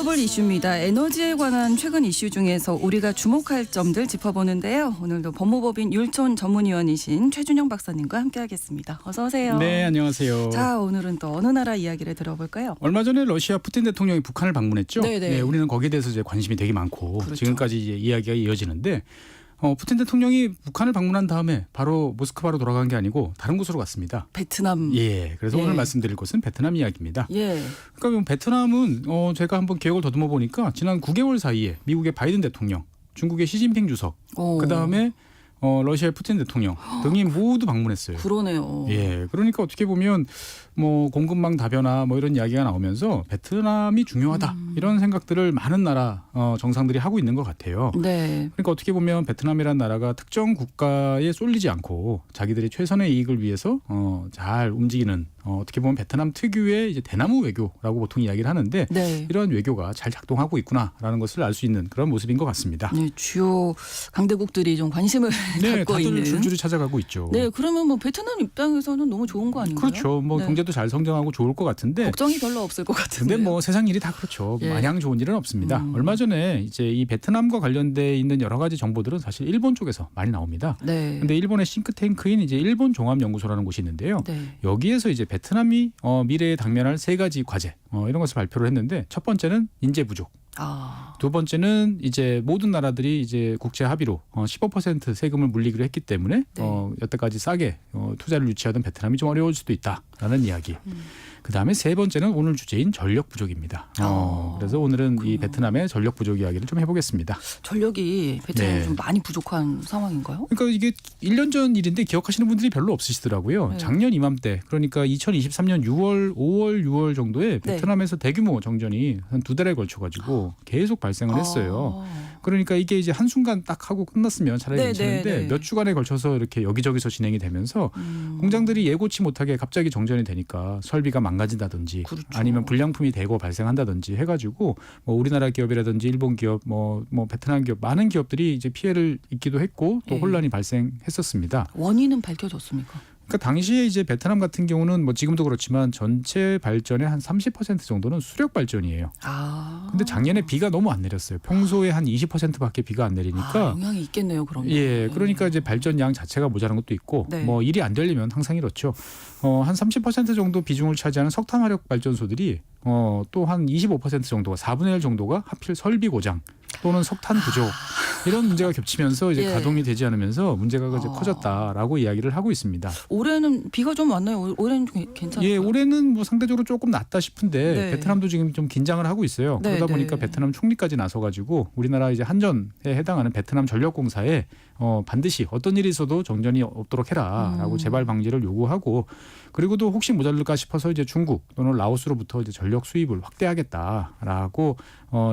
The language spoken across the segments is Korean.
짚어볼 이슈입니다. 에너지에 관한 최근 이슈 중에서 우리가 주목할 점들 짚어보는데요. 오늘도 법무법인 율촌 전문위원이신 최준영 박사님과 함께하겠습니다. 어서 오세요. 네, 안녕하세요. 자, 오늘은 또 어느 나라 이야기를 들어볼까요? 얼마 전에 러시아 푸틴 대통령이 북한을 방문했죠. 네네. 네, 우리는 거기에 대해서 이제 관심이 되게 많고 그렇죠. 지금까지 이제 이야기가 이어지는데 푸틴 대통령이 북한을 방문한 다음에 바로 모스크바로 돌아간 게 아니고 다른 곳으로 갔습니다. 베트남. 예, 그래서 예. 오늘 말씀드릴 곳은 베트남 이야기입니다. 예. 그러니까 베트남은 제가 한번 기억을 더듬어 보니까 지난 9개월 사이에 미국의 바이든 대통령, 중국의 시진핑 주석, 오. 그다음에 러시아의 푸틴 대통령 등이 모두 방문했어요. 그러네요. 예, 그러니까 어떻게 보면 뭐 공급망 다변화 뭐 이런 이야기가 나오면서 베트남이 중요하다 이런 생각들을 많은 나라 정상들이 하고 있는 것 같아요. 네. 그러니까 어떻게 보면 베트남이라는 나라가 특정 국가에 쏠리지 않고 자기들이 최선의 이익을 위해서 잘 움직이는 어떻게 보면 베트남 특유의 이제 대나무 외교라고 보통 이야기를 하는데 네. 이러한 외교가 잘 작동하고 있구나라는 것을 알 수 있는 그런 모습인 것 같습니다. 네, 주요 강대국들이 좀 관심을 네, 갖고 다들 있는. 줄줄이 찾아가고 있죠. 네, 그러면 뭐 베트남 입장에서는 너무 좋은 거 아닌가요? 그렇죠. 뭐 네. 경제도 잘 성장하고 좋을 것 같은데 걱정이 별로 없을 것 같은데. 근데 뭐 세상 일이 다 그렇죠. 예. 마냥 좋은 일은 없습니다. 얼마 전에 이제 이 베트남과 관련돼 있는 여러 가지 정보들은 사실 일본 쪽에서 많이 나옵니다. 네. 근데 일본의 싱크탱크인 이제 일본 종합연구소라는 곳이 있는데요. 네. 여기에서 이제 베트남이 미래에 당면할 세 가지 과제 이런 것을 발표를 했는데 첫 번째는 인재 부족. 아. 두 번째는 이제 모든 나라들이 이제 국제 합의로 15% 세금을 물리기로 했기 때문에 네. 여태까지 싸게 투자를 유치하던 베트남이 좀 어려울 수도 있다라는 이야기. 그다음에 세 번째는 오늘 주제인 전력 부족입니다. 그래서 오늘은 이 베트남의 전력 부족 이야기를 좀 해보겠습니다. 전력이 베트남이 네. 좀 많이 부족한 상황인가요? 그러니까 이게 1년 전 일인데 기억하시는 분들이 별로 없으시더라고요. 네. 작년 이맘때 그러니까 2023년 6월, 5월, 6월 정도에 네. 베트남에서 대규모 정전이 한 2달에 걸쳐가지고 계속 발생을 했어요. 아. 그러니까 이게 이제 한순간 딱 하고 끝났으면 차라리 네, 괜찮은데 네, 네. 몇 주간에 걸쳐서 이렇게 여기저기서 진행이 되면서 공장들이 예고치 못하게 갑자기 정전이 되니까 설비가 망가진다든지 그렇죠. 아니면 불량품이 대거 발생한다든지 해가지고 뭐 우리나라 기업이라든지 일본 기업 뭐 베트남 기업 많은 기업들이 이제 피해를 입기도 했고 또 예. 혼란이 발생했었습니다. 원인은 밝혀졌습니까? 그러니까 당시에 이제 베트남 같은 경우는 뭐 지금도 그렇지만 전체 발전의 한 30% 정도는 수력 발전이에요. 아. 근데 작년에 비가 너무 안 내렸어요. 평소에 한 20%밖에 비가 안 내리니까 영향이 있겠네요, 그러면. 예, 그러니까 이제 발전량 자체가 모자란 것도 있고 네. 뭐 일이 안 되려면 항상 이렇죠. 한 30% 정도 비중을 차지하는 석탄 화력 발전소들이 또 한 25% 정도가 4분의 1 정도가 하필 설비 고장 또는 석탄 부족 이런 문제가 겹치면서 이제 예. 가동이 되지 않으면서 문제가 이제 커졌다라고 이야기를 하고 있습니다. 올해는 비가 좀 왔나요? 올해는 좀 괜찮아요. 예, 올해는 뭐 상대적으로 조금 낫다 싶은데 네. 베트남도 지금 좀 긴장을 하고 있어요. 네, 그러다 네. 보니까 베트남 총리까지 나서가지고 우리나라 이제 한전에 해당하는 베트남 전력공사에 반드시 어떤 일이 있어도 정전이 없도록 해라라고 재발 방지를 요구하고 그리고 또 혹시 모자랄까 싶어서 이제 중국 또는 라오스로부터 이제 전력 수입을 확대하겠다라고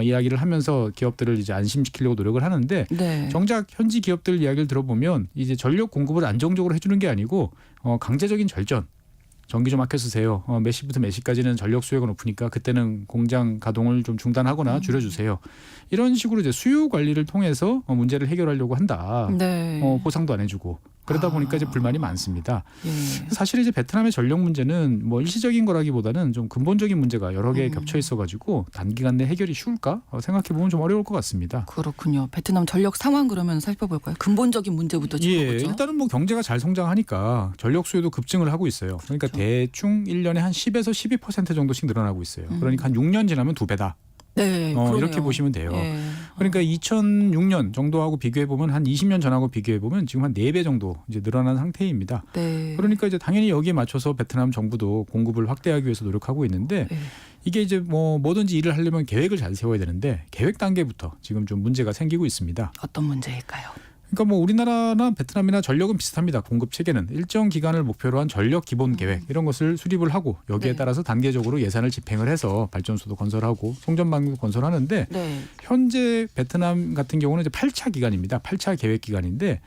이야기를 하면서 기업들을 이제 안심시키려고 노력을 하는데 네. 정작 현지 기업들 이야기를 들어보면 이제 전력 공급을 안정적으로 해주는 게 아니고 강제적인 절전. 전기 좀 아껴 쓰세요. 몇 시부터 몇 시까지는 전력 수요가 높으니까 그때는 공장 가동을 좀 중단하거나 줄여주세요. 이런 식으로 이제 수요 관리를 통해서 문제를 해결하려고 한다. 네. 보상도 안 해주고 그러다 보니까 이제 불만이 많습니다. 예. 사실 이제 베트남의 전력 문제는 뭐 일시적인 거라기보다는 좀 근본적인 문제가 여러 개 겹쳐 있어가지고 단기간 내 해결이 쉬울까 생각해 보면 좀 어려울 것 같습니다. 그렇군요. 베트남 전력 상황 그러면 살펴볼까요? 근본적인 문제부터 예, 짚어보죠. 일단은 뭐 경제가 잘 성장하니까 전력 수요도 급증을 하고 있어요. 그러니까 그렇죠. 대충 1년에 한 10에서 12% 정도씩 늘어나고 있어요. 그러니까 한 6년 지나면 2배다. 네, 그러네요. 이렇게 보시면 돼요. 예. 그러니까 2006년 정도하고 비교해 보면 한 20년 전하고 비교해 보면 지금 한 4배 정도 이제 늘어난 상태입니다. 네. 그러니까 이제 당연히 여기에 맞춰서 베트남 정부도 공급을 확대하기 위해서 노력하고 있는데 네. 이게 이제 뭐 뭐든지 일을 하려면 계획을 잘 세워야 되는데 계획 단계부터 지금 좀 문제가 생기고 있습니다. 어떤 문제일까요? 그러니까 뭐 우리나라나 베트남이나 전력은 비슷합니다. 공급 체계는 일정 기간을 목표로 한 전력 기본 계획 이런 것을 수립을 하고 여기에 네. 따라서 단계적으로 예산을 집행을 해서 발전소도 건설하고 송전망도 건설하는데 네. 현재 베트남 같은 경우는 이제 8차 기간입니다. 8차 계획 기간인데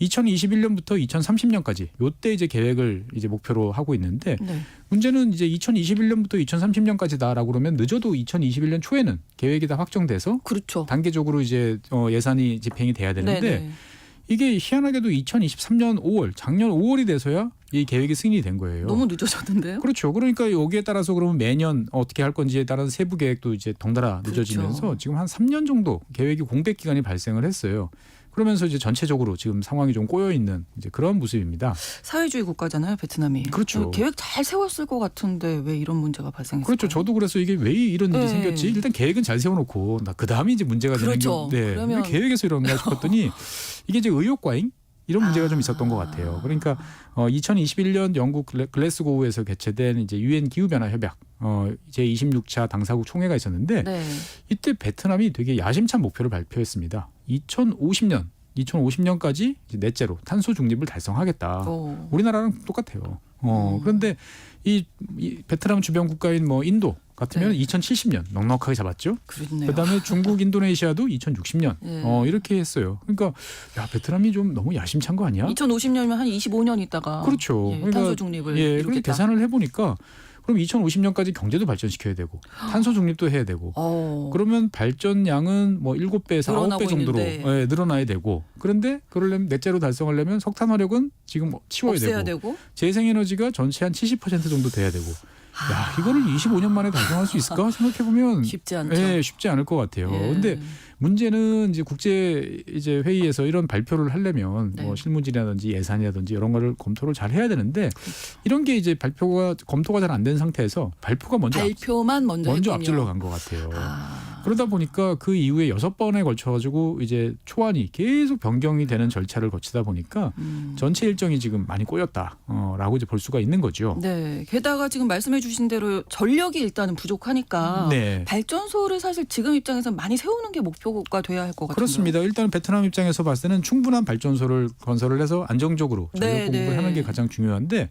2021년부터 2030년까지 요때 이제 계획을 이제 목표로 하고 있는데 네. 문제는 이제 2021년부터 2030년까지다라고 그러면 늦어도 2021년 초에는 계획이 다 확정돼서 그렇죠. 단계적으로 이제 예산이 집행이 돼야 되는데 네, 네. 이게 희한하게도 2023년 5월, 작년 5월이 돼서야 이 계획이 승인이 된 거예요. 너무 늦어졌는데요? 그렇죠. 그러니까 여기에 따라서 그러면 매년 어떻게 할 건지에 따른 세부 계획도 이제 덩달아 늦어지면서 그렇죠. 지금 한 3년 정도 계획이 공백 기간이 발생을 했어요. 그러면서 이제 전체적으로 지금 상황이 좀 꼬여 있는 이제 그런 모습입니다. 사회주의 국가잖아요, 베트남이. 그렇죠. 계획 잘 세웠을 것 같은데 왜 이런 문제가 발생했을까요? 그렇죠. 저도 그래서 이게 왜 이런 일이 네. 생겼지? 일단 계획은 잘 세워놓고 그 다음에 이제 문제가 되는 그렇죠. 게 그러면- 왜 계획에서 이런가 싶었더니 이게 이제 의욕 과잉 이런 문제가 좀 있었던 것 같아요. 그러니까 2021년 영국 글래스고우에서 개최된 이제 유엔 기후 변화 협약 제 26차 당사국 총회가 있었는데 네. 이때 베트남이 되게 야심찬 목표를 발표했습니다. 2050년까지 이제 넷째로 탄소 중립을 달성하겠다. 오. 우리나라랑 똑같아요. 그런데 이 베트남 주변 국가인 뭐 인도 같으면 네. 2070년 넉넉하게 잡았죠. 그렇네요. 그다음에 중국, 인도네시아도 2060년 예. 이렇게 했어요. 그러니까 야 베트남이 좀 너무 야심찬 거 아니야? 2050년이면 한 25년 있다가 그렇죠. 예, 그러니까 탄소 중립을 예, 그렇게 이루겠다. 계산을 해보니까 그럼 2050년까지 경제도 발전시켜야 되고 탄소 중립도 해야 되고 그러면 발전량은 뭐 7배에서 늘어나고 9배 정도로 있는데. 예, 늘어나야 되고 그런데 그러려면 넷째로 달성하려면 석탄 화력은 지금 치워야 없애야 되고 되고. 재생에너지가 전체 한 70% 정도 돼야 되고 야 이거를 25년 만에 달성할 수 있을까 생각해 보면 쉽지 않죠. 예, 쉽지 않을 것 같아요. 예. 근데 문제는 이제 국제 이제 회의에서 이런 발표를 하려면 네. 뭐 실무진이라든지 예산이라든지 이런 거를 검토를 잘 해야 되는데 이런 게 이제 검토가 잘 안 된 상태에서 발표가 발표만 먼저 했군요. 앞질러 간 것 같아요. 아. 그러다 보니까 그 이후에 6번에 걸쳐가지고 이제 초안이 계속 변경이 되는 절차를 거치다 보니까 전체 일정이 지금 많이 꼬였다라고 이제 볼 수가 있는 거죠. 네. 게다가 지금 말씀해주신 대로 전력이 일단은 부족하니까 네. 발전소를 사실 지금 입장에서 많이 세우는 게 목표가 돼야 할 것 같아요. 그렇습니다. 일단 베트남 입장에서 봤을 때는 충분한 발전소를 건설을 해서 안정적으로 전력 네, 공급을 네. 하는 게 가장 중요한데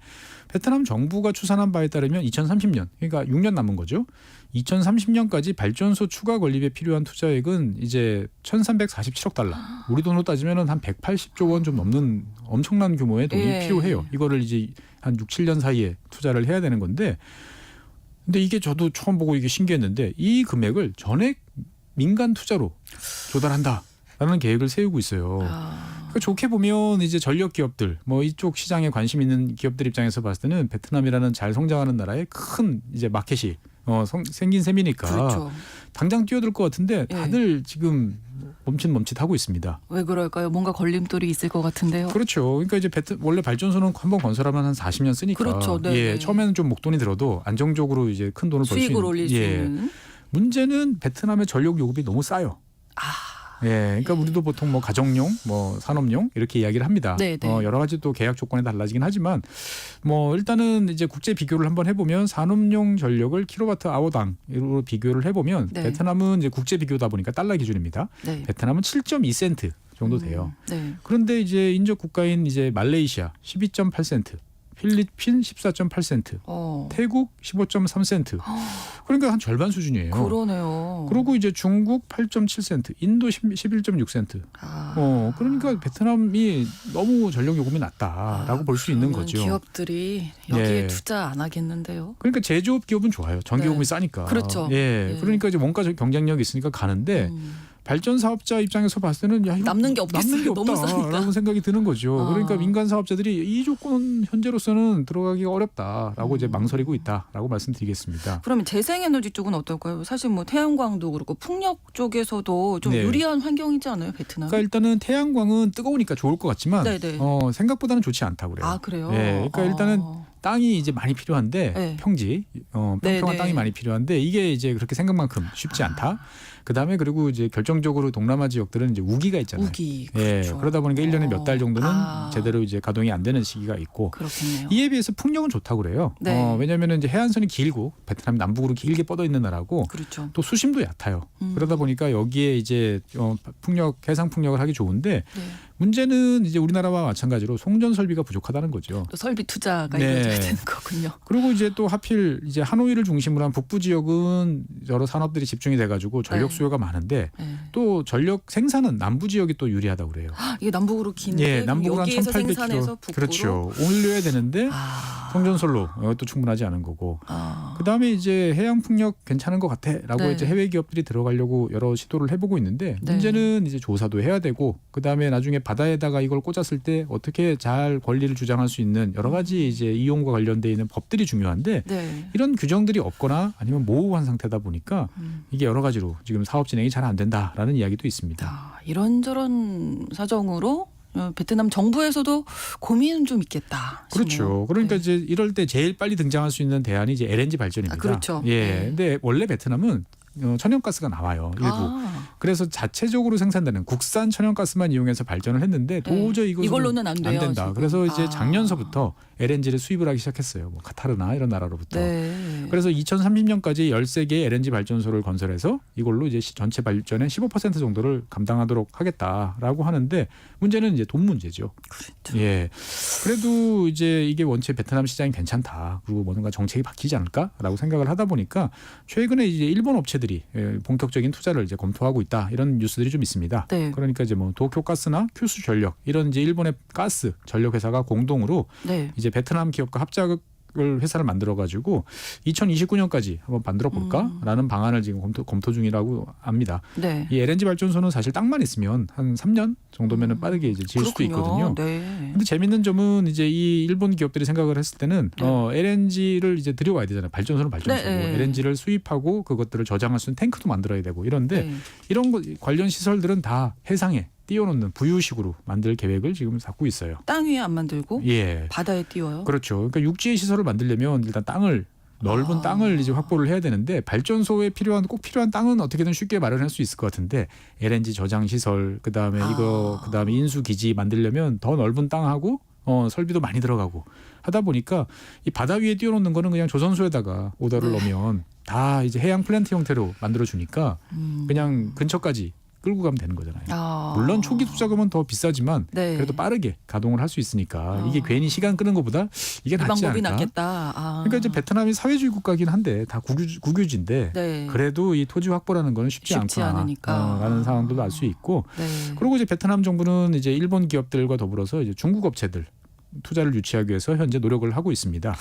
베트남 정부가 추산한 바에 따르면 2030년 그러니까 6년 남은 거죠. 2030년까지 발전소 추가 건립에 필요한 투자액은 이제 1,347억 달러. 우리 돈으로 따지면 한 180조 원 좀 넘는 엄청난 규모의 돈이 예. 필요해요. 이거를 이제 한 6, 7년 사이에 투자를 해야 되는 건데 근데 이게 저도 처음 보고 이게 신기했는데 이 금액을 전액 민간 투자로 조달한다라는 계획을 세우고 있어요. 그러니까 좋게 보면 이제 전력 기업들, 뭐 이쪽 시장에 관심 있는 기업들 입장에서 봤을 때는 베트남이라는 잘 성장하는 나라의 큰 이제 마켓이 생긴 셈이니까 그렇죠. 당장 뛰어들 것 같은데 다들 지금 멈칫멈칫하고 있습니다. 왜 그럴까요? 뭔가 걸림돌이 있을 것 같은데요. 그렇죠. 그러니까 이제 원래 발전소는 한번 건설하면 한 40년 쓰니까 그렇죠. 네. 예, 처음에는 좀 목돈이 들어도 안정적으로 이제 큰 돈을 벌 수 수익을 있는 올릴 수 있는. 문제는 베트남의 전력 요금이 너무 싸요. 예, 그러니까 우리도 보통 뭐 가정용, 뭐 산업용 이렇게 이야기를 합니다. 네, 네. 여러 가지 또 계약 조건이 달라지긴 하지만 뭐 일단은 이제 국제 비교를 한번 해보면 산업용 전력을 킬로와트 아워당으로 비교를 해보면 네. 베트남은 이제 국제 비교다 보니까 달러 기준입니다. 네. 베트남은 7.2센트 정도 돼요. 네. 그런데 이제 인접 국가인 이제 말레이시아 12.8센트, 필리핀 14.8센트, 태국 15.3센트. 그러니까 한 절반 수준이에요. 그러네요. 그리고 이제 중국 8.7센트, 인도 11.6센트. 그러니까 베트남이 너무 전력 요금이 낮다라고 볼 수 있는 거죠. 기업들이 여기에 예. 투자 안 하겠는데요. 그러니까 제조업 기업은 좋아요. 전기요금이 네. 싸니까. 그렇죠. 예. 예. 그러니까 이제 원가 경쟁력이 있으니까 가는데 발전 사업자 입장에서 봤을 때는 야, 이거 남는 게 없겠어요. 남는 게 너무 싸니까. 없다라는 생각이 드는 거죠. 그러니까 민간 사업자들이 이 조건 현재로서는 들어가기가 어렵다라고 이제 망설이고 있다라고 말씀드리겠습니다. 그러면 재생에너지 쪽은 어떨까요? 사실 뭐 태양광도 그렇고 풍력 쪽에서도 좀 네. 유리한 환경이지 않아요, 베트남? 그러니까 일단은 태양광은 뜨거우니까 좋을 것 같지만 네네. 생각보다는 좋지 않다고 그래요. 아 그래요? 예, 그러니까 일단은 땅이 이제 많이 필요한데 네. 평지, 평평한 네네. 땅이 많이 필요한데 이게 이제 그렇게 생각만큼 쉽지 않다. 그다음에 그리고 이제 결정적으로 동남아 지역들은 이제 우기가 있잖아요. 우기. 예, 그렇죠. 그러다 보니까 1년에 몇 달 정도는 아. 제대로 이제 가동이 안 되는 시기가 있고 그렇겠네요. 이에 비해서 풍력은 좋다고 그래요. 네. 왜냐하면 이제 해안선이 길고 베트남이 남북으로 길게 뻗어 있는 나라고 그렇죠. 또 수심도 얕아요. 그러다 보니까 여기에 이제 해상 풍력을 하기 좋은데 네. 문제는 이제 우리나라와 마찬가지로 송전 설비가 부족하다는 거죠. 또 설비 투자가 네. 이루어져야 되는 거군요. 그리고 이제 또 하필 이제 하노이를 중심으로 한 북부 지역은 여러 산업들이 집중이 돼가지고 전력 네. 수요가 많은데 네. 또 전력 생산은 남부 지역이 또 유리하다고 그래요. 이게 남북으로 긴데 예, 남북으로 한 여기에서 1,800km 생산해서 북부로 그렇죠. 올려야 되는데 아. 송전설로 또 충분하지 않은 거고. 그다음에 이제 해양 풍력 괜찮은 것 같아라고 네. 이제 해외 기업들이 들어가려고 여러 시도를 해보고 있는데 네. 문제는 이제 조사도 해야 되고 그다음에 나중에 바다에다가 이걸 꽂았을 때 어떻게 잘 권리를 주장할 수 있는 여러 가지 이제 이용과 관련돼 있는 법들이 중요한데 네. 이런 규정들이 없거나 아니면 모호한 상태다 보니까 이게 여러 가지로 지금 사업 진행이 잘 안 된다라는 이야기도 있습니다. 아, 이런저런 사정으로 베트남 정부에서도 고민은 좀 있겠다. 그렇죠. 싶네요. 그러니까 네. 이제 이럴 때 제일 빨리 등장할 수 있는 대안이 이제 LNG 발전입니다. 아, 그렇죠. 예. 네. 근데 원래 베트남은 천연가스가 나와요. 일부. 그래서 자체적으로 생산되는 국산 천연가스만 이용해서 발전을 했는데 도저히 이걸로는 안 돼요. 된다. 지금. 그래서 이제 작년서부터 LNG를 수입을 하기 시작했어요. 뭐 카타르나 이런 나라로부터. 네. 그래서 2030년까지 13개의 LNG 발전소를 건설해서 이걸로 이제 전체 발전의 15% 정도를 감당하도록 하겠다라고 하는데 문제는 이제 돈 문제죠. 그렇죠. 예. 그래도 이제 이게 원체 베트남 시장이 괜찮다. 그리고 뭔가 정책이 바뀌지 않을까라고 생각을 하다 보니까 최근에 이제 일본 업체들이 본격적인 투자를 이제 검토하고 있다. 이런 뉴스들이 좀 있습니다. 네. 그러니까 이제 뭐 도쿄가스나 큐슈 전력 이런 이제 일본의 가스 전력 회사가 공동으로 네. 이제 베트남 기업과 합작을 회사를 만들어 가지고 2029년까지 한번 만들어 볼까라는 방안을 지금 검토 중이라고 합니다. 네. 이 LNG 발전소는 사실 땅만 있으면 한 3년 정도면은 빠르게 이제 지을 수도 있거든요. 네. 근데 재밌는 점은 이제 이 일본 기업들이 생각을 했을 때는 네. LNG를 이제 들여와야 되잖아요. 발전소는 발전소고 네. LNG를 수입하고 그것들을 저장할 수 있는 탱크도 만들어야 되고 이런데 네. 이런 관련 시설들은 다 해상에 띄워놓는 부유식으로 만들 계획을 지금 잡고 있어요. 땅 위에 안 만들고 예, 바다에 띄워요. 그렇죠. 그러니까 육지의 시설을 만들려면 일단 넓은 땅을 이제 확보를 해야 되는데 발전소에 꼭 필요한 땅은 어떻게든 쉽게 마련할 수 있을 것 같은데 LNG 저장 시설 그다음에 그다음에 인수 기지 만들려면 더 넓은 땅하고 설비도 많이 들어가고 하다 보니까 이 바다 위에 띄워놓는 거는 그냥 조선소에다가 오더를 넣으면 다 이제 해양 플랜트 형태로 만들어 주니까 그냥 근처까지 끌고 가면 되는 거잖아요. 물론 초기 투자금은 더 비싸지만 네. 그래도 빠르게 가동을 할 수 있으니까 이게 괜히 시간 끄는 것보다 이게 이 낫지 방법이 않을까? 낫겠다. 그러니까 이제 베트남이 사회주의 국가긴 한데 다 국유지인데 네. 그래도 이 토지 확보라는 거는 쉽지 않으니까. 라는 상황도 알 수 있고 네. 그리고 이제 베트남 정부는 이제 일본 기업들과 더불어서 이제 중국 업체들 투자를 유치하기 위해서 현재 노력을 하고 있습니다.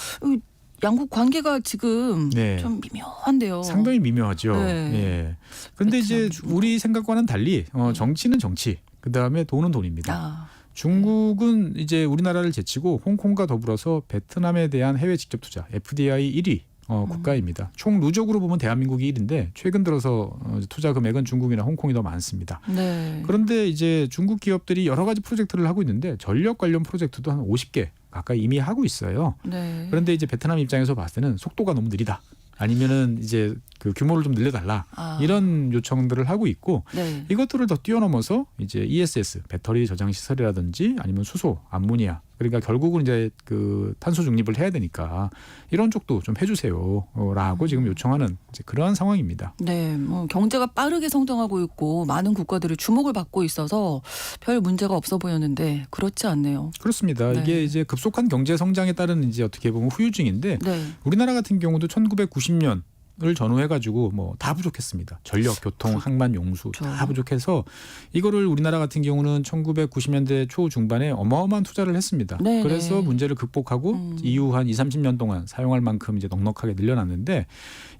양국 관계가 지금 네. 좀 미묘한데요. 상당히 미묘하죠. 네. 예. 근데 이제 베트남, 중국. 우리 생각과는 달리 정치는 정치, 그다음에 돈은 돈입니다. 중국은 이제 우리나라를 제치고 홍콩과 더불어서 베트남에 대한 해외 직접 투자 FDI 1위 국가입니다. 총 누적으로 보면 대한민국이 1위인데 최근 들어서 투자 금액은 중국이나 홍콩이 더 많습니다. 네. 그런데 이제 중국 기업들이 여러 가지 프로젝트를 하고 있는데 전력 관련 프로젝트도 한 50개 가까이 이미 하고 있어요. 네. 그런데 이제 베트남 입장에서 봤을 때는 속도가 너무 느리다. 아니면은 이제 그 규모를 좀 늘려달라 이런 요청들을 하고 있고 네. 이것들을 더 뛰어넘어서 이제 ESS 배터리 저장 시설이라든지 아니면 수소, 암모니아 그러니까 결국은 이제 그 탄소 중립을 해야 되니까 이런 쪽도 좀 해주세요라고 지금 요청하는 이제 그러한 상황입니다. 네, 뭐 경제가 빠르게 성장하고 있고 많은 국가들이 주목을 받고 있어서 별 문제가 없어 보였는데 그렇지 않네요. 그렇습니다. 네. 이게 이제 급속한 경제 성장에 따른 이제 어떻게 보면 후유증인데 네. 우리나라 같은 경우도 1990년 을 전후해가지고 뭐 다 부족했습니다. 전력, 교통, 항만, 용수 다 부족해서 이거를 우리나라 같은 경우는 1990년대 초 중반에 어마어마한 투자를 했습니다. 네네. 그래서 문제를 극복하고 이후 한 20-30년 동안 사용할 만큼 이제 넉넉하게 늘려놨는데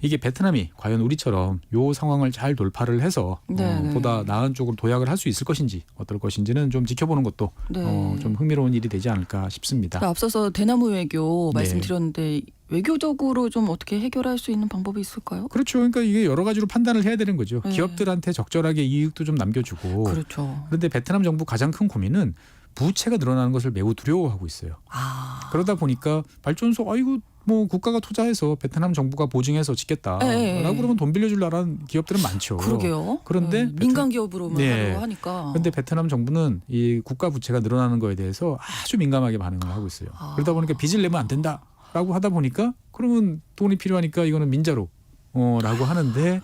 이게 베트남이 과연 우리처럼 요 상황을 잘 돌파를 해서 보다 나은 쪽으로 도약을 할 수 있을 것인지 어떨 것인지는 좀 지켜보는 것도 좀 흥미로운 일이 되지 않을까 싶습니다. 앞서서 대나무 외교 네. 말씀드렸는데 외교적으로 좀 어떻게 해결할 수 있는 방법이 있을까요? 그렇죠. 그러니까 이게 여러 가지로 판단을 해야 되는 거죠. 네. 기업들한테 적절하게 이익도 좀 남겨주고. 그렇죠. 그런데 베트남 정부 가장 큰 고민은 부채가 늘어나는 것을 매우 두려워하고 있어요. 그러다 보니까 발전소 아이고 뭐 국가가 투자해서 베트남 정부가 보증해서 짓겠다라고 그러면 돈 빌려줄 나라는 기업들은 많죠. 그러게요. 그런데 민간 기업으로만 하려고 하니까. 그런데 베트남 정부는 이 국가 부채가 늘어나는 거에 대해서 아주 민감하게 반응을 하고 있어요. 그러다 보니까 빚을 내면 안 된다라고 하다 보니까 그러면 돈이 필요하니까 이거는 민자로 라고 하는데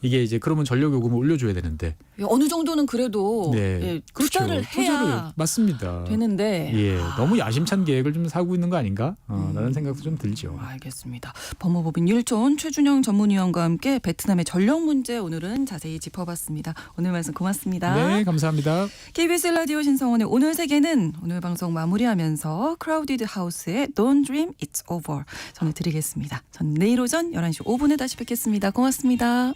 이게 이제 그러면 전력 요금을 올려줘야 되는데 어느 정도는 그래도 네, 예, 투자를 해야 맞습니다. 되는데 예, 너무 야심찬 계획을 좀 사고 있는 거 아닌가? 라는 생각도 좀 들죠. 알겠습니다. 법무법인 율촌 최준영 전문위원과 함께 베트남의 전력 문제 오늘은 자세히 짚어봤습니다. 오늘 말씀 고맙습니다. 네, 감사합니다. KBS 라디오 신성원의 오늘 세계는 오늘 방송 마무리하면서 크라우디드 하우스의 Don't Dream It's Over 전해드리겠습니다. 저는 내일 오전 11시 5분에 다시 뵙겠습니다. 고맙습니다.